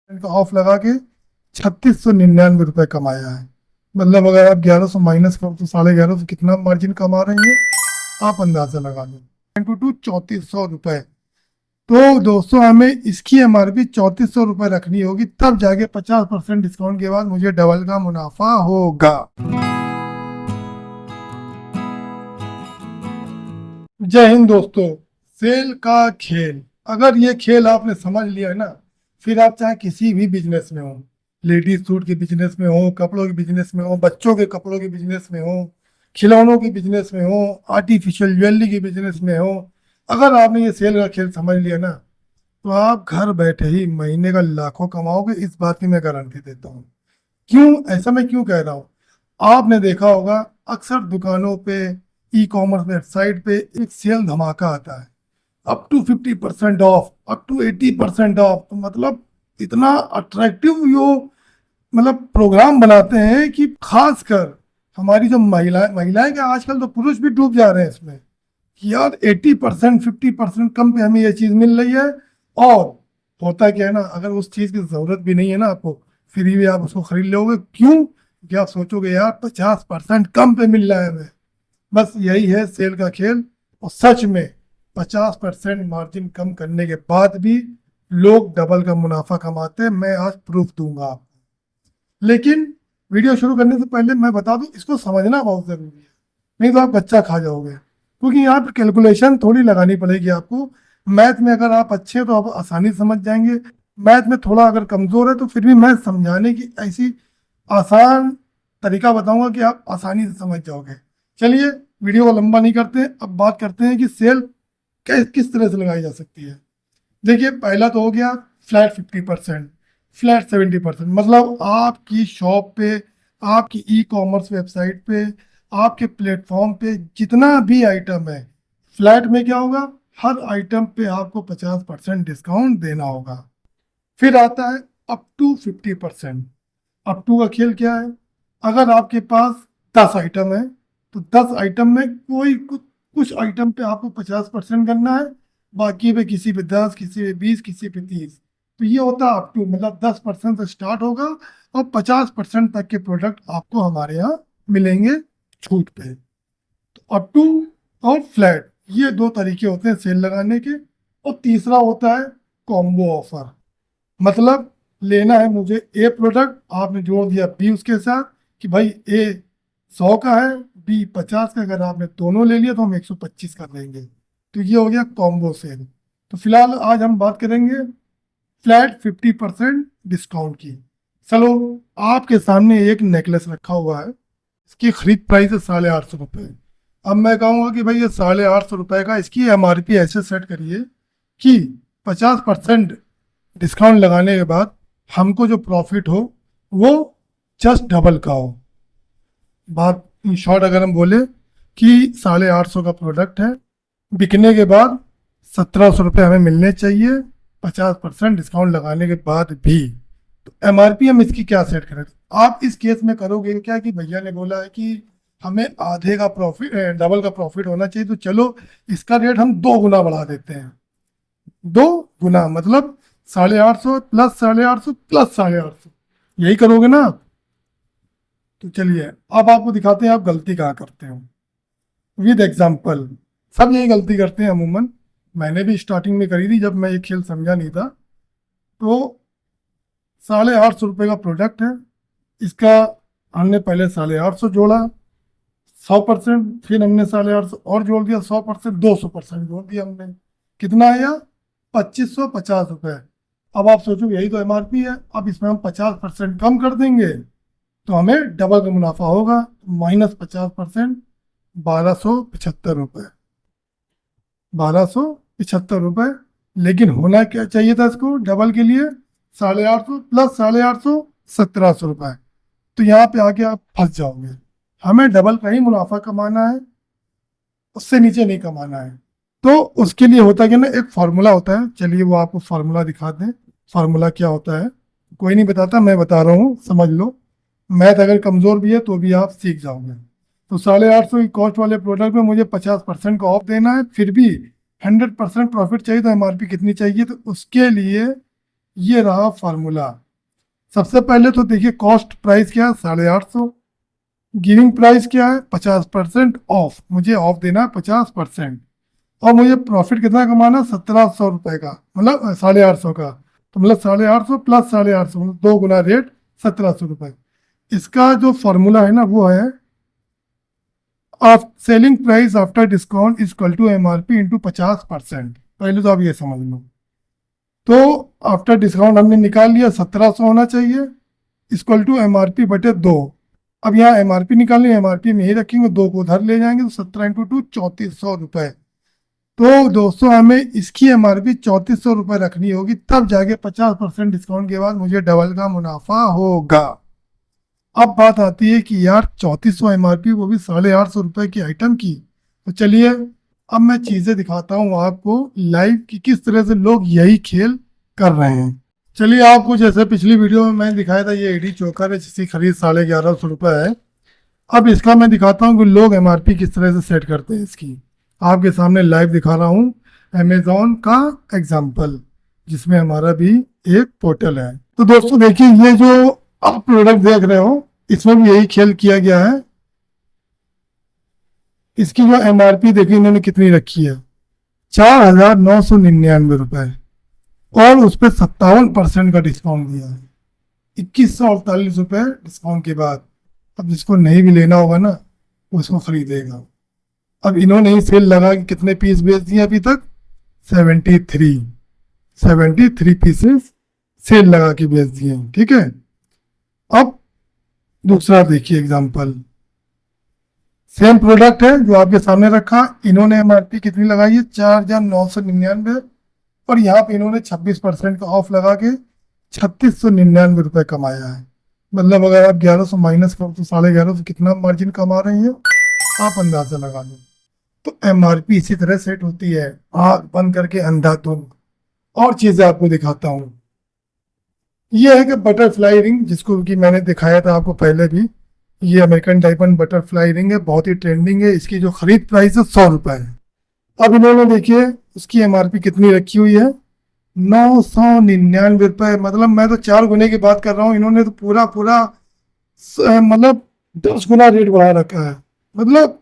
का ऑफ लगा के 3699 रुपये कमाया है। मतलब अगर आप 1100 माइनस करो तो 1150 कितना मार्जिन कमा रहे हैं आप अंदाजा लगा लो। 3400 रुपये। तो दोस्तों हमें इसकी एमआरपी 3400 रुपये रखनी होगी, तब जाके 50% डिस्काउंट के बाद मुझे डबल का मुनाफा होगा। जय हिंद दोस्तों। सेल का खेल, अगर ये खेल आपने समझ लिया है ना, फिर आप चाहे किसी भी बिजनेस में हो, लेडीज सूट के बिजनेस में हो, कपड़ों के बिजनेस में हो, बच्चों के कपड़ों के बिजनेस में हो, खिलौनों के बिजनेस में हो, आर्टिफिशियल ज्वेलरी के बिजनेस में हो, अगर आपने ये सेल का खेल समझ लिया ना, तो आप घर बैठे ही महीने का लाखों कमाओगे, इस बात की मैं गारंटी देता हूँ। क्यों ऐसा मैं क्यों कह रहा हूँ? आपने देखा होगा अक्सर दुकानों पे, ई कॉमर्स वेबसाइट पे एक सेल धमाका आता है, up to 50% off, up to 80% off. तो मतलब इतना अट्रैक्टिव यो मतलब प्रोग्राम बनाते हैं कि खासकर हमारी जो महिलाएं क्या, आजकल तो पुरुष भी डूब जा रहे हैं इसमें कि यार 80% 50% कम पे हमें ये चीज मिल रही है। और होता क्या है ना, अगर उस चीज की जरूरत भी नहीं है ना आपको, फिर भी आप उसको खरीद लोगे। क्यों? क्योंकि आप सोचोगे यार 50% कम पे मिल रहा है हमें। बस यही है सेल का खेल। और सच में 50% मार्जिन कम करने के बाद भी लोग डबल का मुनाफा कमाते हैं। मैं आज प्रूफ दूंगा आपको। लेकिन वीडियो शुरू करने से पहले मैं बता दूं, इसको समझना बहुत जरूरी है, नहीं तो आप कच्चा खा जाओगे। क्योंकि यहाँ पर कैलकुलेशन थोड़ी लगानी पड़ेगी आपको। मैथ में अगर आप अच्छे हैं तो आप आसानी से समझ जाएंगे। मैथ में थोड़ा अगर कमजोर है तो फिर भी मैं समझाने की ऐसी आसान तरीका बताऊंगा कि आप आसानी से समझ जाओगे। चलिए वीडियो को लंबा नहीं करते, अब बात करते हैं कि सेल किस तरह से लगाई जा सकती है। देखिए पहला तो हो गया फ्लैट 50%, फ्लैट 70%। मतलब आपकी शॉप पे, आपकी ई कॉमर्स वेबसाइट पे, आपके प्लेटफॉर्म पे जितना भी आइटम है, फ्लैट में क्या होगा, हर आइटम पे आपको 50% डिस्काउंट देना होगा। फिर आता है अप टू 50%। अप टू का खेल क्या है? अगर आपके पास 10 आइटम है तो 10 आइटम में कुछ आइटम पे आपको 50% करना है, बाकी पे किसी पे 10, किसी पे 20, किसी पे 30। तो ये होता है अप टू, मतलब 10% से स्टार्ट होगा और 50% तक के प्रोडक्ट आपको हमारे यहाँ मिलेंगे छूट पे। तो अप टू और फ्लैट, ये दो तरीके होते हैं सेल लगाने के। और तीसरा होता है कॉम्बो ऑफर। मतलब लेना है मुझे ए प्रोडक्ट, आपने जोड़ दिया बी उसके साथ कि भाई ए 100 का है, बी 50 का। अगर आपने दोनों ले लिया तो हम 125 कर देंगे। तो ये हो गया कॉम्बो सेल। तो फिलहाल आज हम बात करेंगे फ्लैट 50% डिस्काउंट की। चलो, आपके सामने एक नेकलेस रखा हुआ है, इसकी खरीद प्राइस है 850 रुपये। अब मैं कहूँगा कि भाई ये 850 रुपये का, इसकी एमआरपी ऐसे सेट करिए कि 50% डिस्काउंट लगाने के बाद हमको जो प्रॉफिट हो वो जस्ट डबल का हो। बात इन शॉर्ट अगर हम बोले कि 850 का प्रोडक्ट है, बिकने के बाद 1700 रुपये हमें मिलने चाहिए 50% डिस्काउंट लगाने के बाद भी। तो एमआरपी हम इसकी क्या सेट करें? आप इस केस में करोगे क्या कि भैया ने बोला है कि हमें आधे का प्रॉफिट, डबल का प्रॉफिट होना चाहिए, तो चलो इसका रेट हम 2 गुना बढ़ा देते हैं। 2 गुना मतलब 850 प्लस 850 प्लस 850, यही करोगे ना आप? तो चलिए अब आपको दिखाते हैं आप गलती कहाँ करते हो विद एग्जाम्पल। सब यही गलती करते हैं अमूमन, मैंने भी स्टार्टिंग में करी थी जब मैं ये खेल समझा नहीं था। तो 850 रुपये का प्रोडक्ट है, इसका हमने पहले 850 जोड़ा 100%, फिर हमने 850 और जोड़ दिया 100%, 200% जोड़ दिया हमने। कितना आया? 2550 रुपये। अब आप सोचो यही तो एमआरपी है, अब इसमें हम 50% कम कर देंगे तो हमें डबल का मुनाफा होगा। -50%, 1275 रुपये। 1275 रुपये। लेकिन होना क्या चाहिए था इसको डबल के लिए? 850 प्लस 850, 1700 रुपये। तो यहाँ पे आके आप फंस जाओगे। हमें डबल का ही मुनाफा कमाना है, उससे नीचे नहीं कमाना है। तो उसके लिए होता क्या ना, एक फार्मूला होता है। चलिए वो आपको फार्मूला दिखा दें। फार्मूला क्या होता है? कोई नहीं बताता, मैं बता रहा हूँ, समझ लो। मैथ अगर कमजोर भी है तो भी आप सीख जाओगे। तो 850 की कॉस्ट वाले प्रोडक्ट में मुझे 50% का ऑफ देना है, फिर भी 100% प्रॉफिट चाहिए, तो एमआरपी कितनी चाहिए? तो उसके लिए ये रहा फार्मूला। सबसे पहले तो देखिए कॉस्ट प्राइस क्या है, 850। गिविंग प्राइस क्या है, 50% ऑफ, मुझे ऑफ देना है 50%। और मुझे प्रॉफिट कितना कमाना, 1700 रुपये का, मतलब 850 का। तो मतलब 850 प्लस 850, मतलब 2 गुना रेट, 1700 रुपये। इसका जो फॉर्मूला है ना वो है, of selling price after discount is equal to MRP into 50%। पहले तो आप ये समझ लो। तो आफ्टर डिस्काउंट हमने निकाल लिया, 1700 होना चाहिए, इक्वल टू MRP बटे 2। अब यहाँ MRP निकालनी है, MRP में ही रखेंगे, 2 को उधर ले जाएंगे, तो 17 इंटू 2 3400 रुपये। तो दोस्तों हमें इसकी MRP 3400 रुपये रखनी होगी, तब जाके 50% डिस्काउंट के बाद मुझे डबल का मुनाफा होगा। अब बात आती है कि यार 3400 MRP, वो भी 850 रुपये की आइटम की। तो चलिए अब मैं चीज़ें दिखाता हूँ आपको लाइव कि किस तरह से लोग यही खेल कर रहे हैं। चलिए आपको जैसे पिछली वीडियो में मैंने दिखाया था, ये एडी चोकर है जिसकी खरीद 1150 रुपये है। अब इसका मैं दिखाता हूँ कि लोग MRP किस तरह से सेट करते हैं इसकी। आपके सामने लाइव दिखा रहा हूँ अमेजोन का एग्जाम्पल, जिसमें हमारा भी एक पोर्टल है। तो दोस्तों देखिए, ये जो आप प्रोडक्ट देख रहे हो इसमें भी यही खेल किया गया है। इसकी जो MRP देखिए इन्होंने कितनी रखी है, 4999 रुपये, और उस पर 57% का डिस्काउंट दिया है, 2148 रुपये डिस्काउंट के बाद। अब जिसको नहीं भी लेना होगा ना वो उसको खरीदेगा। अब इन्होंने ही सेल लगा कि कितने पीस बेच दिए अभी तक, 73 पीसेस सेल लगा के बेच दिए, ठीक है। अब दूसरा देखिए एग्जांपल, सेम प्रोडक्ट है जो आपके सामने रखा, इन्होंने MRP कितनी लगाई है, 4999, और यहाँ पे इन्होंने 26% का ऑफ लगा के 3699 रुपये कमाया है। मतलब अगर आप 1100 माइनस करो तो 1150 कितना मार्जिन कमा रहे हैं, आप अंदाजा लगा लो। तो MRP इसी तरह सेट होती है, आग बंद करके अंधाधुंध। और चीजें आपको दिखाता हूँ, ये है कि बटरफ्लाई रिंग, जिसको कि मैंने दिखाया था आपको पहले भी। ये अमेरिकन डायमंड बटरफ्लाई रिंग है, बहुत ही ट्रेंडिंग है। इसकी जो खरीद प्राइस है 100 रुपये है। अब इन्होंने देखिए उसकी MRP कितनी रखी हुई है, 999 रुपये। मतलब मैं तो 4 गुने की बात कर रहा हूँ, इन्होंने तो पूरा पूरा मतलब 10 गुना रेट बढ़ा रखा है। मतलब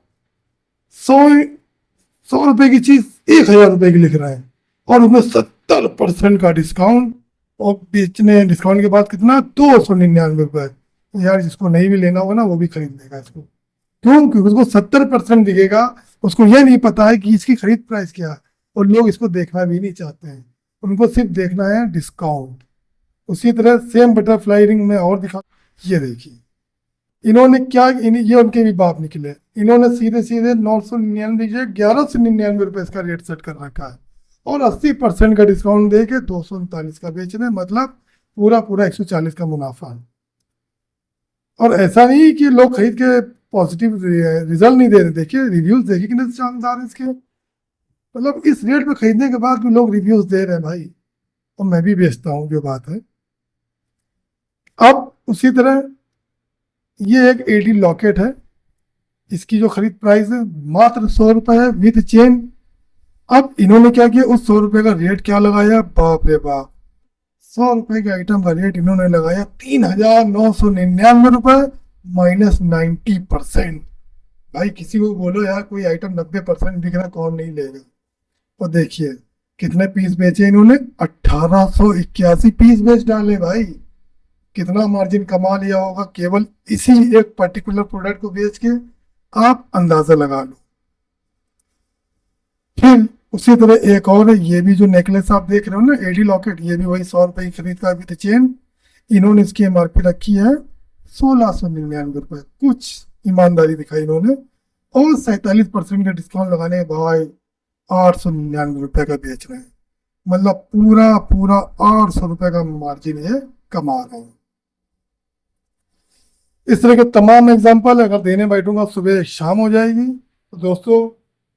100 रुपये की चीज 1000 रुपये की लिख रहा है, और उसमें 70% का डिस्काउंट, और बेचने डिस्काउंट के बाद कितना, 299 रुपये। यार जिसको नहीं भी लेना होगा ना वो भी खरीद लेगा इसको। क्यों? क्योंकि उसको 70% दिखेगा। उसको यह नहीं पता है कि इसकी खरीद प्राइस क्या है, और लोग इसको देखना भी नहीं चाहते हैं, उनको सिर्फ देखना है डिस्काउंट। उसी तरह सेम बटरफ्लाई रिंग में और दिखा, ये देखिए इन्होंने क्या, ये उनके भी बाप निकले, इन्होंने सीधे सीधे 999 1199 रुपये इसका रेट सेट कर रखा है, और 80% का डिस्काउंट दे के 239 का बेच रहे हैं। मतलब पूरा पूरा 140 का मुनाफा है। और ऐसा नहीं कि लोग खरीद के पॉजिटिव रिजल्ट नहीं दे रहे, देखिए रिव्यूज देखिए कितने शानदार है इसके। मतलब इस रेट पे खरीदने के बाद भी लोग रिव्यूज दे रहे हैं भाई, और मैं भी बेचता हूँ, जो बात है। अब उसी तरह ये एक एडी लॉकेट है, इसकी जो खरीद प्राइस है मात्र 100 रुपये है विद चेन। अब इन्होंने क्या किया, उस 100 रुपये का रेट क्या लगाया, बाप रे बाप, 100 रुपये के आइटम का रेट इन्होंने लगाया 3999 रुपये माइनस 90%। भाई किसी को बोलो यार कोई आइटम 90% दिख रहा, कौन नहीं लेगा। और देखिए कितने पीस बेचे इन्होंने, 1881 पीस बेच डाले भाई। कितना मार्जिन कमा लिया होगा केवल इसी एक पर्टिकुलर प्रोडक्ट को बेच के, आप अंदाजा लगा लो। फिर उसी तरह एक और है, ये भी जो नेकलेस आप देख रहे हो ना, एडी लॉकेट, ये भी वही 100 रुपये की खरीद का विद चेन। इन्होंने इसकी MRP रखी है 1699 रुपये, कुछ ईमानदारी दिखाई इन्होंने, और 47% का डिस्काउंट लगाने के भाई 899 रुपये का बेच रहे हैं। मतलब पूरा पूरा 800 रुपये का मार्जिन ये कमा रहे हैं। इस तरह के तमाम एग्जाम्पल अगर देने बैठूंगा सुबह शाम हो जाएगी। तो दोस्तों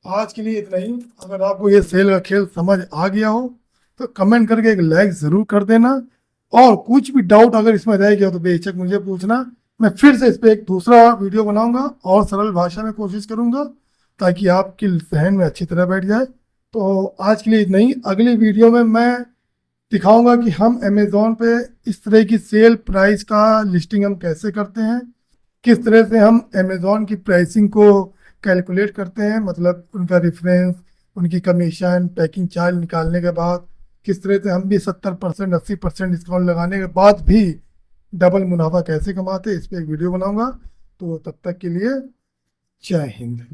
आज के लिए इतना ही। अगर आपको ये सेल का खेल समझ आ गया हो तो कमेंट करके एक लाइक ज़रूर कर देना, और कुछ भी डाउट अगर इसमें रह गया तो बेशक मुझे पूछना। मैं फिर से इस पर एक दूसरा वीडियो बनाऊंगा और सरल भाषा में कोशिश करूंगा, ताकि आपकी जहन में अच्छी तरह बैठ जाए। तो आज के लिए इतना ही। अगली वीडियो में मैं दिखाऊंगा कि हम अमेजोन पे इस तरह की सेल प्राइस का लिस्टिंग हम कैसे करते हैं, किस तरह से हम अमेजोन की प्राइसिंग को कैलकुलेट करते हैं, मतलब उनका रेफरेंस, उनकी कमीशन, पैकिंग चार्ज निकालने के बाद किस तरह से हम भी 70% 80% डिस्काउंट लगाने के बाद भी डबल मुनाफा कैसे कमाते हैं, इस पर एक वीडियो बनाऊंगा। तो तब तक के लिए जय हिंद।